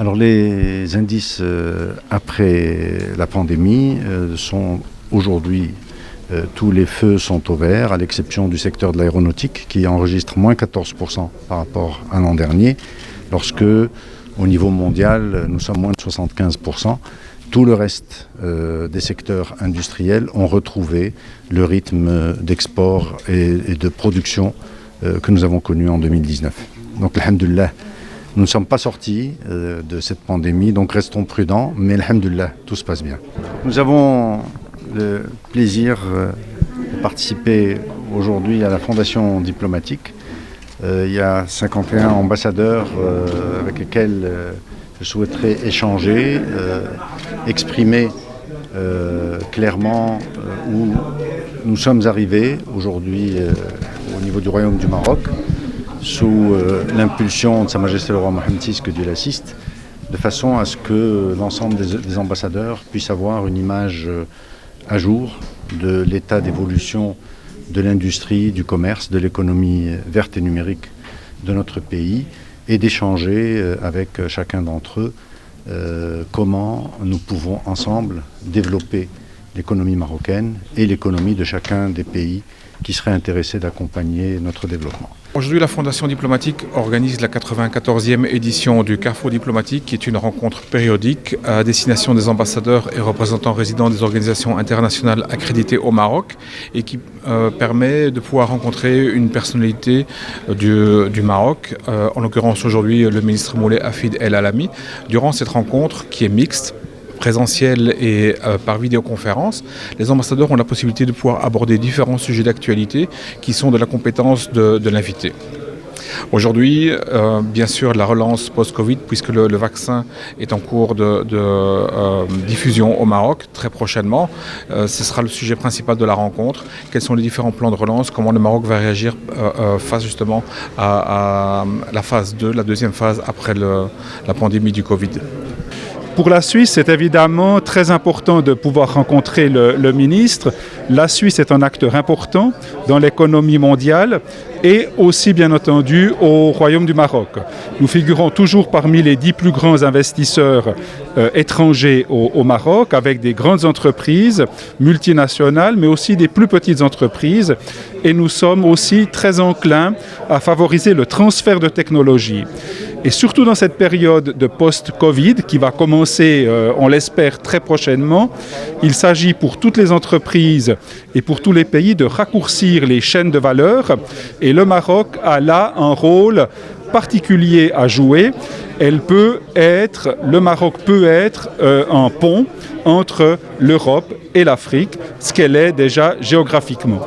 Alors les indices après la pandémie sont aujourd'hui, tous les feux sont au vert, à l'exception du secteur de l'aéronautique qui enregistre moins 14% par rapport à l'an dernier, lorsque au niveau mondial nous sommes moins de 75%. Tout le reste des secteurs industriels ont retrouvé le rythme d'export et de production que nous avons connu en 2019. Donc, alhamdoulilah, nous ne sommes pas sortis de cette pandémie, donc restons prudents, mais alhamdoulilah, tout se passe bien. Nous avons le plaisir de participer aujourd'hui à la Fondation diplomatique. Il y a 51 ambassadeurs avec lesquels je souhaiterais échanger, exprimer clairement où nous sommes arrivés aujourd'hui au niveau du Royaume du Maroc, sous l'impulsion de Sa Majesté le Roi Mohammed VI, que Dieu l'assiste, de façon à ce que l'ensemble des ambassadeurs puissent avoir une image à jour de l'état d'évolution de l'industrie, du commerce, de l'économie verte et numérique de notre pays, et d'échanger avec chacun d'entre eux comment nous pouvons ensemble développer l'économie marocaine et l'économie de chacun des pays qui seraient intéressés d'accompagner notre développement. Aujourd'hui, la Fondation diplomatique organise la 94e édition du Carrefour diplomatique, qui est une rencontre périodique à destination des ambassadeurs et représentants résidents des organisations internationales accréditées au Maroc et qui permet de pouvoir rencontrer une personnalité du Maroc, en l'occurrence aujourd'hui le ministre Moulay Hafid El Alami. Durant cette rencontre, qui est mixte, présentiel et par vidéoconférence, les ambassadeurs ont la possibilité de pouvoir aborder différents sujets d'actualité qui sont de la compétence de l'invité. Aujourd'hui, bien sûr, la relance post-Covid, puisque le vaccin est en cours de diffusion au Maroc très prochainement. Ce sera le sujet principal de la rencontre. Quels sont les différents plans de relance? Comment le Maroc va réagir face justement à la phase 2, la deuxième phase après la pandémie du Covid? Pour la Suisse, c'est évidemment très important de pouvoir rencontrer le ministre. La Suisse est un acteur important dans l'économie mondiale et aussi, bien entendu, au Royaume du Maroc. Nous figurons toujours parmi les 10 plus grands investisseurs étrangers au Maroc, avec des grandes entreprises multinationales, mais aussi des plus petites entreprises. Et nous sommes aussi très enclins à favoriser le transfert de technologies. Et surtout dans cette période de post-Covid qui va commencer, on l'espère, très prochainement, il s'agit pour toutes les entreprises et pour tous les pays de raccourcir les chaînes de valeur. Et le Maroc a là un rôle particulier à jouer. Le Maroc peut être un pont entre l'Europe et l'Afrique, ce qu'elle est déjà géographiquement.